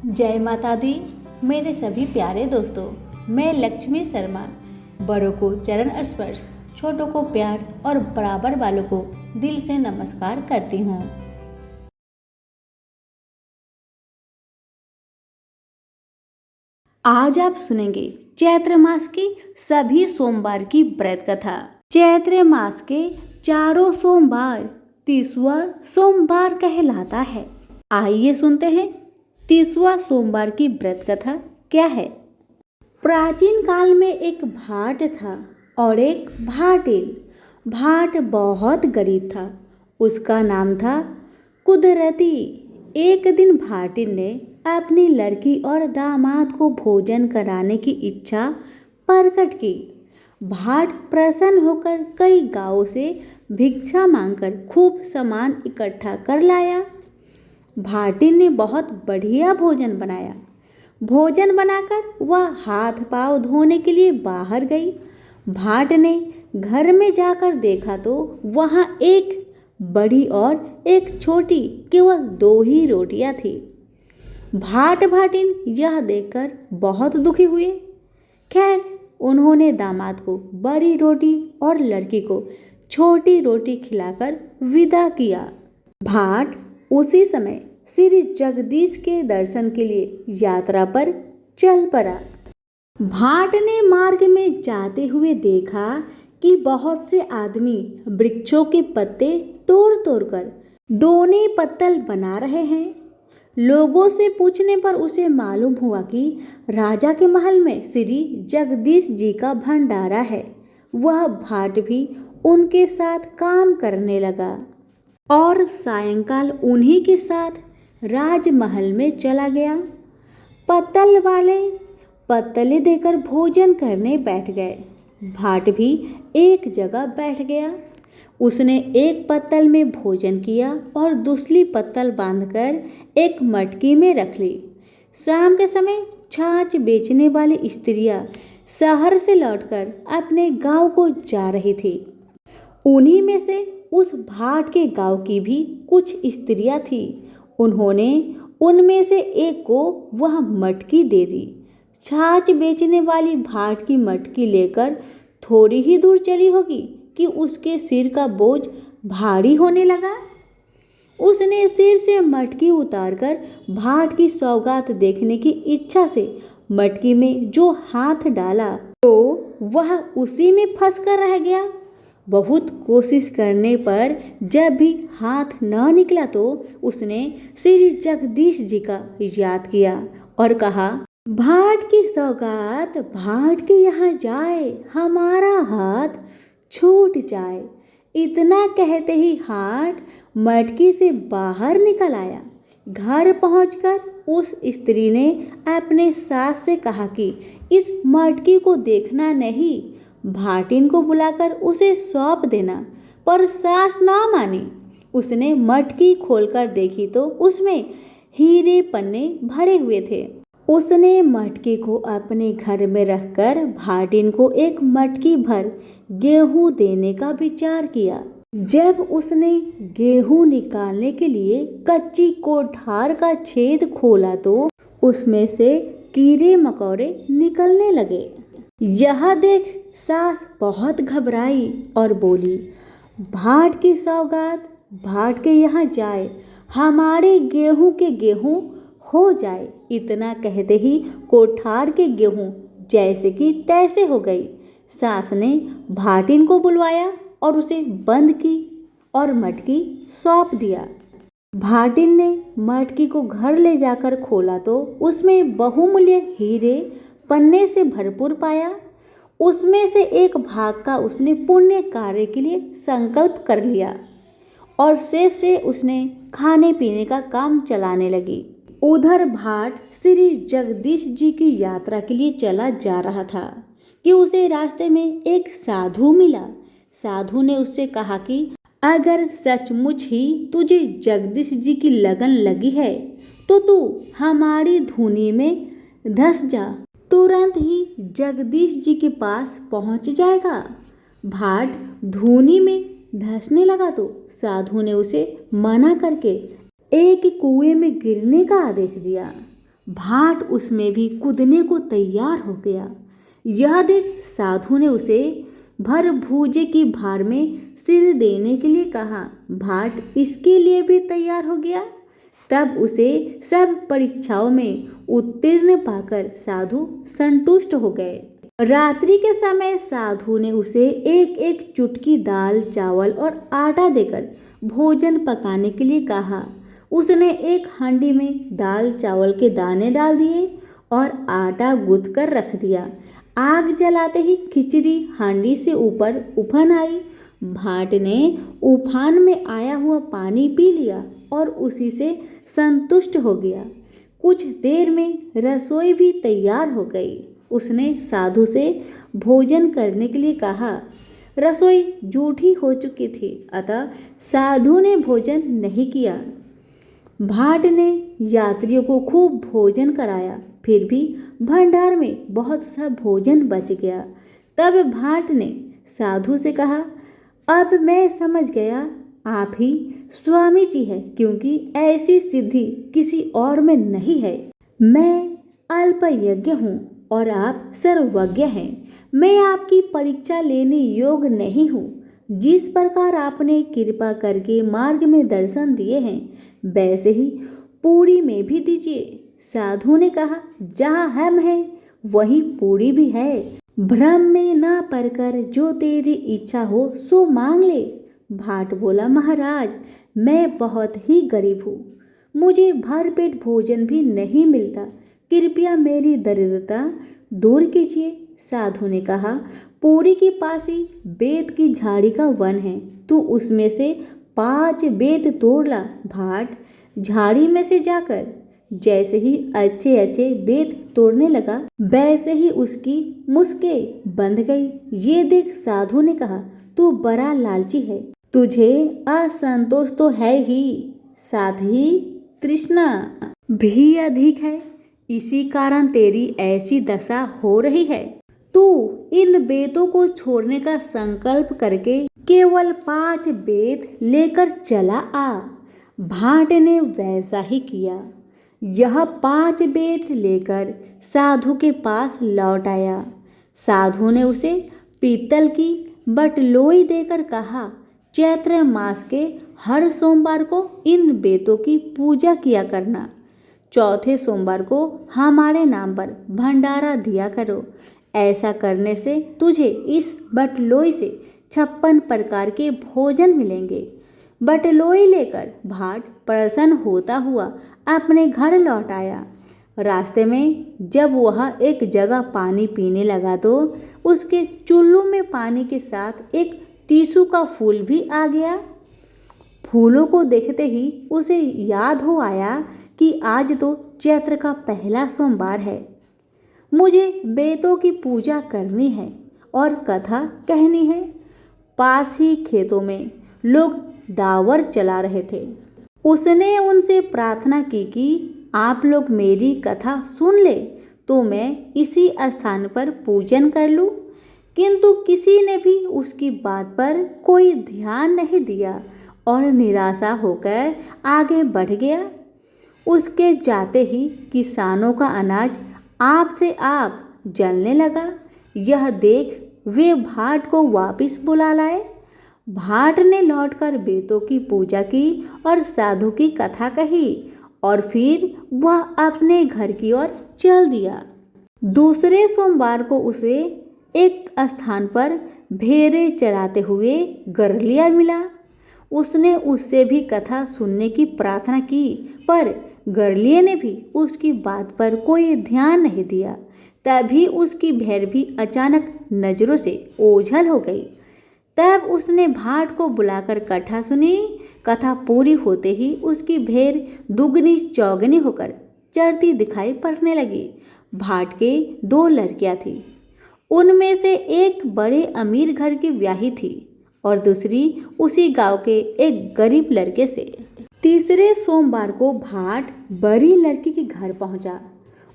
जय माता दी। मेरे सभी प्यारे दोस्तों, मैं लक्ष्मी शर्मा बड़ों को चरण स्पर्श, छोटों को प्यार और बराबर वालों को दिल से नमस्कार करती हूँ। आज आप सुनेंगे चैत्र मास की सभी सोमवार की व्रत कथा। चैत्र मास के चारों सोमवार 30वां सोमवार कहलाता है। आइए सुनते हैं 30वां सोमवार की व्रत कथा क्या है। प्राचीन काल में एक भाट था और एक भाटिन। भाट बहुत गरीब था। उसका नाम था कुदरती। एक दिन भाटिन ने अपनी लड़की और दामाद को भोजन कराने की इच्छा प्रकट की। भाट प्रसन्न होकर कई गांवों से भिक्षा मांगकर खूब सामान इकट्ठा कर लाया। भाटिन ने बहुत बढ़िया भोजन बनाया। भोजन बनाकर वह हाथ पांव धोने के लिए बाहर गई। भाट ने घर में जाकर देखा तो वहाँ एक बड़ी और एक छोटी केवल 2 ही रोटियां थी। भाट भाटिन यह देखकर बहुत दुखी हुए। खैर, उन्होंने दामाद को बड़ी रोटी और लड़की को छोटी रोटी खिलाकर विदा किया। भाट उसी समय श्री जगदीश के दर्शन के लिए यात्रा पर चल पड़ा। भाट ने मार्ग में जाते हुए देखा कि बहुत से आदमी वृक्षों के पत्ते तोड़ तोड़ कर दोने पत्तल बना रहे हैं। लोगों से पूछने पर उसे मालूम हुआ कि राजा के महल में श्री जगदीश जी का भंडारा है। वह भाट भी उनके साथ काम करने लगा और सायंकाल उन्हीं के साथ राजमहल में चला गया। पत्तल वाले पत्तले देकर भोजन करने बैठ गए। भाट भी एक जगह बैठ गया। उसने एक पत्तल में भोजन किया और दूसरी पत्तल बांधकर एक मटकी में रख ली। शाम के समय छाछ बेचने वाली स्त्रियां शहर से लौटकर अपने गांव को जा रही थी। उन्हीं में से उस भाट के गांव की भी कुछ स्त्रियां थी। उन्होंने उनमें से एक को वह मटकी दे दी। छाछ बेचने वाली भाट की मटकी लेकर थोड़ी ही दूर चली होगी कि उसके सिर का बोझ भारी होने लगा। उसने सिर से मटकी उतारकर भाट की सौगात देखने की इच्छा से मटकी में जो हाथ डाला तो वह उसी में फंसकर रह गया। बहुत कोशिश करने पर जब भी हाथ न निकला तो उसने श्री जगदीश जी का याद किया और कहा, भाट की सौगात भाट के यहाँ जाए, हमारा हाथ छूट जाए। इतना कहते ही हाट मटकी से बाहर निकल आया। घर पहुंचकर उस स्त्री ने अपने सास से कहा कि इस मटकी को देखना नहीं, भाटिन को बुलाकर उसे सौंप देना। पर सास ना मानी। उसने मटकी खोलकर देखी तो उसमें हीरे पन्ने भरे हुए थे। उसने मटकी को अपने घर में रखकर भाटिन को एक मटकी भर गेहूं देने का विचार किया। जब उसने गेहूं निकालने के लिए कच्ची कोठार का छेद खोला तो उसमें से कीड़े मकोड़े निकलने लगे। यह देख सास बहुत घबराई और बोली, भाट की सौगात भाट के यहाँ जाए, हमारे गेहूं के गेहूं हो जाए। इतना कहते ही कोठार के गेहूं जैसे कि तैसे हो गई। सास ने भाटिन को बुलवाया और उसे बंद की और मटकी सौंप दिया। भाटिन ने मटकी को घर ले जाकर खोला तो उसमें बहुमूल्य हीरे पन्ने से भरपूर पाया। उसमें से एक भाग का उसने पुण्य कार्य के लिए संकल्प कर लिया और शेष से उसने खाने पीने का काम चलाने लगी। उधर भाट श्री जगदीश जी की यात्रा के लिए चला जा रहा था कि उसे रास्ते में एक साधु मिला। साधु ने उससे कहा कि अगर सचमुच ही तुझे जगदीश जी की लगन लगी है तो तू हमारी धुनी में धस जा, तुरंत ही जगदीश जी के पास पहुंच जाएगा। भाट धुनी में धंसने लगा तो साधु ने उसे मना करके एक कुएं में गिरने का आदेश दिया। भाट उसमें भी कूदने को तैयार हो गया। यह देख साधु ने उसे भर भूजे की भार में सिर देने के लिए कहा। भाट इसके लिए भी तैयार हो गया। तब उसे सब परीक्षाओं में उत्तीर्ण पाकर साधु संतुष्ट हो गए। रात्रि के समय साधु ने उसे एक एक चुटकी दाल चावल और आटा देकर भोजन पकाने के लिए कहा। उसने एक हांडी में दाल चावल के दाने डाल दिए और आटा गूंथ कर रख दिया। आग जलाते ही खिचड़ी हांडी से ऊपर उफन आई। भाट ने उफान में आया हुआ पानी पी लिया और उसी से संतुष्ट हो गया। कुछ देर में रसोई भी तैयार हो गई। उसने साधु से भोजन करने के लिए कहा। रसोई जूठी हो चुकी थी, अतः साधु ने भोजन नहीं किया। भाट ने यात्रियों को खूब भोजन कराया, फिर भी भंडार में बहुत सा भोजन बच गया। तब भाट ने साधु से कहा, अब मैं समझ गया आप ही स्वामी जी हैं, क्योंकि ऐसी सिद्धि किसी और में नहीं है। मैं अल्पयज्ञ हूँ और आप सर्वज्ञ हैं। मैं आपकी परीक्षा लेने योग्य नहीं हूँ। जिस प्रकार आपने कृपा करके मार्ग में दर्शन दिए हैं, वैसे ही पूरी में भी दीजिए। साधु ने कहा, जहाँ हम हैं वहीं पूरी भी है। भ्रम में ना पड़कर जो तेरी इच्छा हो सो मांग ले। भाट बोला, महाराज मैं बहुत ही गरीब हूँ, मुझे भरपेट भोजन भी नहीं मिलता, कृपया मेरी दरिद्रता दूर कीजिए। साधु ने कहा, पूरी के पास ही बेत की झाड़ी का वन है, तू उसमें से 5 बेत तोड़ ला। भाट झाड़ी में से जाकर जैसे ही अच्छे अच्छे बेत तोड़ने लगा, वैसे ही उसकी मुश्कें बंध गई। ये देख साधु ने कहा, तू बड़ा लालची है, तुझे असंतोष तो है ही, साथ ही तृष्णा भी अधिक है, इसी कारण तेरी ऐसी दशा हो रही है। तू इन बेतों को छोड़ने का संकल्प करके केवल 5 बेत लेकर चला आ। भाट ने वैसा ही किया। यह 5 बेत लेकर साधु के पास लौट आया। साधु ने उसे पीतल की बटलोई देकर कहा, चैत्र मास के हर सोमवार को इन बेतों की पूजा किया करना। चौथे सोमवार को हमारे नाम पर भंडारा दिया करो। ऐसा करने से तुझे इस बटलोई से 56 प्रकार के भोजन मिलेंगे। बटलोई लेकर भाट प्रसन्न होता हुआ अपने घर लौट आया। रास्ते में जब वह एक जगह पानी पीने लगा तो उसके चुल्लू में पानी के साथ एक टीसू का फूल भी आ गया। फूलों को देखते ही उसे याद हो आया कि आज तो चैत्र का पहला सोमवार है, मुझे बेतों की पूजा करनी है और कथा कहनी है। पास ही खेतों में लोग डावर चला रहे थे। उसने उनसे प्रार्थना की कि आप लोग मेरी कथा सुन ले तो मैं इसी स्थान पर पूजन कर लूं, किंतु किसी ने भी उसकी बात पर कोई ध्यान नहीं दिया और निराशा होकर आगे बढ़ गया। उसके जाते ही किसानों का अनाज आप से आप जलने लगा। यह देख वे भाट को वापस बुला लाए। भाट ने लौटकर बेतों की पूजा की और साधु की कथा कही और फिर वह अपने घर की ओर चल दिया। दूसरे सोमवार को उसे एक स्थान पर भेड़ें चराते हुए गरलिया मिला। उसने उससे भी कथा सुनने की प्रार्थना की, पर गरलिये ने भी उसकी बात पर कोई ध्यान नहीं दिया। तभी उसकी भेड़ भी अचानक नजरों से ओझल हो गई। तब उसने भाट को बुलाकर कथा सुनी। कथा पूरी होते ही उसकी भेड़ दुगनी चौगनी होकर चरती दिखाई पड़ने लगी। भाट के 2 लड़कियां थीं। उनमें से एक बड़े अमीर घर की ब्याही थी और दूसरी उसी गांव के एक गरीब लड़के से। तीसरे सोमवार को भाट बड़ी लड़की के घर पहुंचा।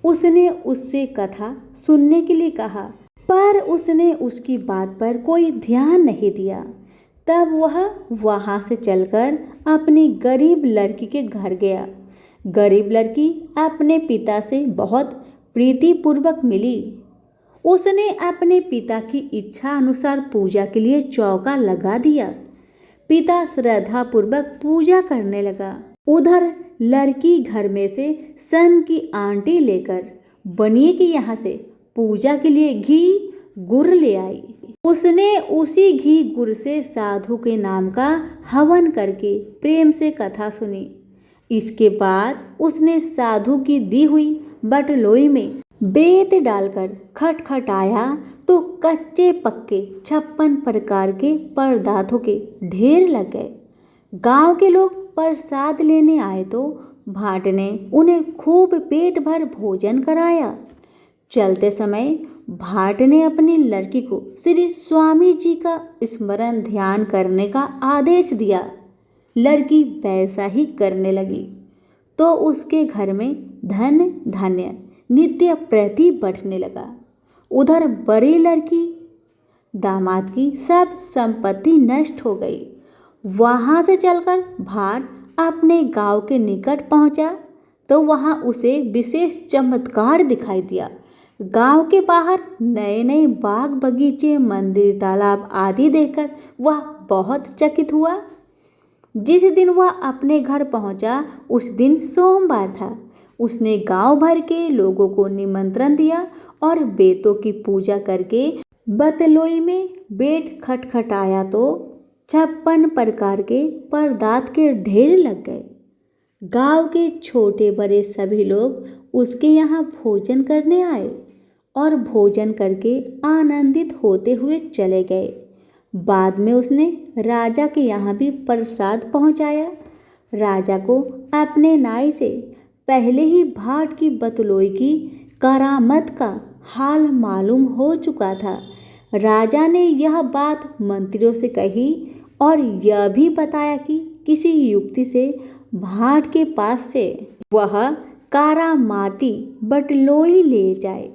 उसने उससे कथा सुनने के लिए कहा, पर उसने उसकी बात पर कोई ध्यान नहीं दिया। तब वह वहां से चलकर अपनी गरीब लड़की के घर गया। गरीब लड़की अपने पिता से बहुत प्रीतिपूर्वक मिली। उसने अपने पिता की इच्छा अनुसार पूजा के लिए चौका लगा दिया। पिता श्रद्धापूर्वक पूजा करने लगा। उधर लड़की घर में से सन की आंटी लेकर बनिए के यहाँ से पूजा के लिए घी गुड़ ले आई। उसने उसी घी गुड़ से साधु के नाम का हवन करके प्रेम से कथा सुनी। इसके बाद उसने साधु की दी हुई बटलोई में बेत डालकर खटखटाया तो कच्चे पक्के 56 प्रकार के पदार्थों के ढेर लग गए। गांव के लोग प्रसाद लेने आए तो भाट ने उन्हें खूब पेट भर भोजन कराया। चलते समय भाट ने अपनी लड़की को श्री स्वामी जी का स्मरण ध्यान करने का आदेश दिया। लड़की वैसा ही करने लगी तो उसके घर में धन धान्य नित्य प्रति बढ़ने लगा। उधर बड़ी लड़की दामाद की सब संपत्ति नष्ट हो गई। वहां से चलकर भाट अपने गांव के निकट पहुंचा तो वहां उसे विशेष चमत्कार दिखाई दिया। गांव के बाहर नए नए बाग बगीचे मंदिर तालाब आदि देखकर वह बहुत चकित हुआ। जिस दिन वह अपने घर पहुंचा उस दिन सोमवार था। उसने गांव भर के लोगों को निमंत्रण दिया और बेतों की पूजा करके बतलोई में बेट खटखटाया तो 56 प्रकार के पदार्थ के ढेर लग गए। गांव के छोटे बड़े सभी लोग उसके यहाँ भोजन करने आए और भोजन करके आनंदित होते हुए चले गए। बाद में उसने राजा के यहाँ भी प्रसाद पहुँचाया। राजा को अपने नाई से पहले ही भाट की बतलोई की करामत का हाल मालूम हो चुका था। राजा ने यह बात मंत्रियों से कही और यह भी बताया कि किसी युक्ति से भाट के पास से वह कारामाती बटलोई ले जाए।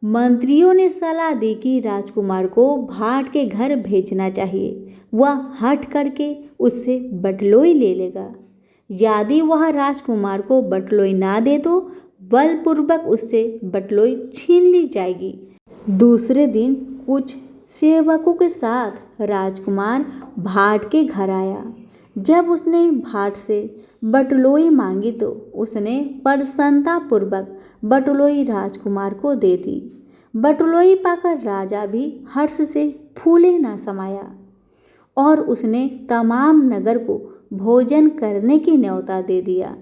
मंत्रियों ने सलाह दी कि राजकुमार को भाट के घर भेजना चाहिए। वह हट करके उससे बटलोई ले लेगा। यदि वह राजकुमार को बटलोई ना दे तो बलपूर्वक उससे बटलोई छीन ली जाएगी। दूसरे दिन कुछ सेवकों के साथ राजकुमार भाट के घर आया। जब उसने भाट से बटलोई मांगी तो उसने प्रसन्नतापूर्वक बटलोई राजकुमार को दे दी। बटलोई पाकर राजा भी हर्ष से फूले ना समाया और उसने तमाम नगर को भोजन करने की न्योता दे दिया।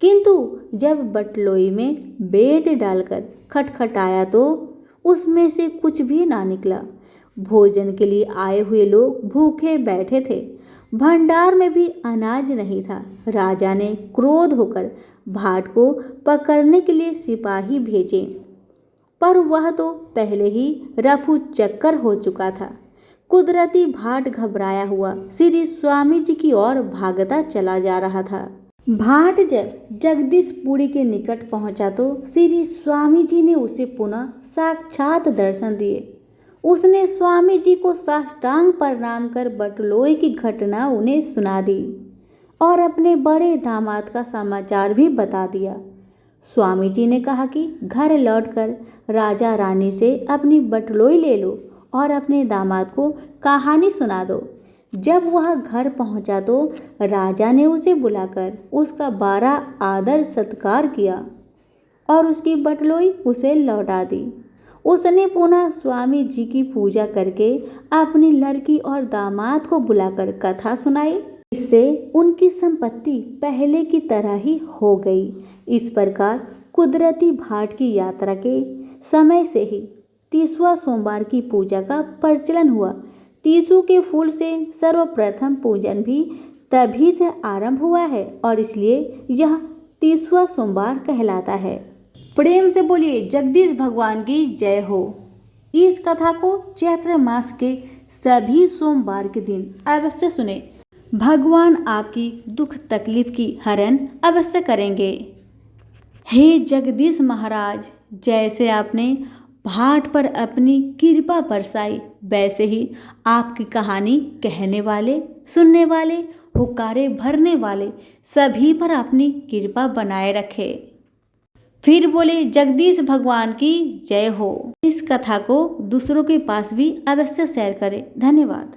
किंतु जब बटलोई में बेट डालकर खटखटाया तो उसमें से कुछ भी ना निकला। भोजन के लिए आए हुए लोग भूखे बैठे थे। भंडार में भी अनाज नहीं था। राजा ने क्रोध होकर भाट को पकड़ने के लिए सिपाही भेजे, पर वह तो पहले ही रफू चक्कर हो चुका था। कुदरती भाट घबराया हुआ श्री स्वामी जी की ओर भागता चला जा रहा था। भाट जब जगदीशपुरी के निकट पहुंचा तो श्री स्वामी जी ने उसे पुनः साक्षात दर्शन दिए। उसने स्वामी जी को साष्टांग प्रणाम कर बटलोई की घटना उन्हें सुना दी और अपने बड़े दामाद का समाचार भी बता दिया। स्वामी जी ने कहा कि घर लौटकर राजा रानी से अपनी बटलोई ले लो और अपने दामाद को कहानी सुना दो। जब वह घर पहुंचा तो राजा ने उसे बुलाकर उसका 12 आदर सत्कार किया और उसकी बटलोई उसे लौटा दी। उसने पुनः स्वामी जी की पूजा करके अपनी लड़की और दामाद को बुलाकर कथा सुनाई। इससे उनकी संपत्ति पहले की तरह ही हो गई। इस प्रकार कुदरती भाट की यात्रा के समय से ही तीसवा सोमवार की पूजा का प्रचलन हुआ। टीसू के फूल से सर्वप्रथम पूजन भी तभी से आरंभ हुआ है और इसलिए यह तीसवा सोमवार कहलाता है। प्रेम से बोलिए जगदीश भगवान की जय हो। इस कथा को चैत्र मास के सभी सोमवार के दिन अवश्य सुने। भगवान आपकी दुख तकलीफ की हरण अवश्य करेंगे। हे जगदीश महाराज, जैसे आपने भाट पर अपनी कृपा बरसाई वैसे ही आपकी कहानी कहने वाले सुनने वाले हुक्कारे भरने वाले सभी पर अपनी कृपा बनाए रखे। फिर बोले जगदीश भगवान की जय हो। इस कथा को दूसरों के पास भी अवश्य शेयर करें। धन्यवाद।